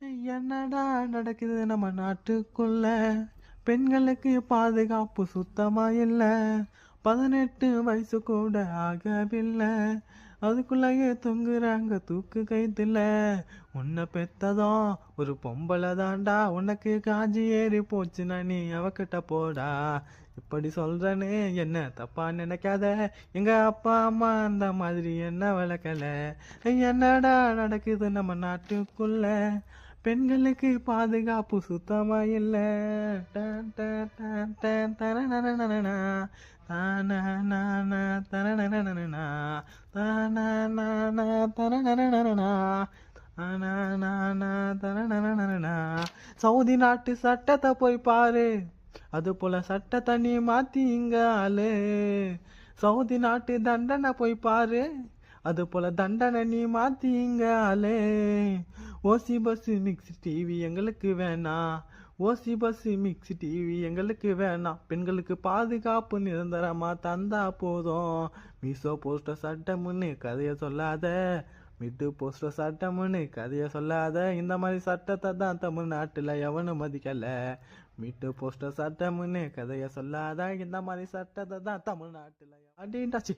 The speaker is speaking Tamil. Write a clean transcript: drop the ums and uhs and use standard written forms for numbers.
என்னடா நடக்குது நம்ம நாட்டுக்குள்ள? பெண்களுக்கு பாதுகாப்பு சுத்தமா இல்ல. 18 வயசு கூட ஆகவில்லை. அதுக்குள்ளேயே தொங்குறாங்க தூக்கு கைத்துல. உன்னை பெத்ததும் ஒரு பொம்பளை தாண்டா. உனக்கு காஞ்சி ஏறி போச்சுன்னா நீ அவகிட்ட போடா. இப்படி சொல்றேன்னு என்ன தப்பா நினைக்காத. எங்க அப்பா அம்மா அந்த மாதிரி என்ன வளர்க்கல. என்னடா நடக்குது நம்ம நாட்டுக்குள்ள? பெண்களுக்கு பாதுகாப்பு சுத்தமா இல்ல. டன் டன் டன் டன் தனனனனனனா. தானனானா தனனனனனனா. தானனானா தனனனனனனா. தானனானா தனனனனனனா. சவுதி நாட்டு சட்டத்தை போய் பாரு. அது போல சட்டத்தை நீ மாத்தி இங்க ஆளு. சவுதி நாட்டு தண்டனை போய் பாரு. அது போல தண்டனை நீ மாத்தி இங்க ஆளு. ஓசி பஸ் மிக்ஸ் டிவி எங்களுக்கு வேணாம். ஓசி பஸ் மிக்ஸ் டிவி எங்களுக்கு வேணாம். பெண்களுக்கு பாதுகாப்பு நிரந்தரமா தந்தா போதும். மீசோ போஸ்டர் சட்டம்னு கதைய சொல்லாத. மிட்டு போஸ்டர் சட்டம்னு கதைய சொல்லாத. இந்த மாதிரி சட்டத்தை தான் தமிழ்நாட்டுல எவனும் மதிக்கல. மிட்டு போஸ்டர் சட்டம்னு கதைய சொல்லாத. இந்த மாதிரி சட்டத்தை தான் தமிழ்நாட்டுல அடிண்டாச்சு.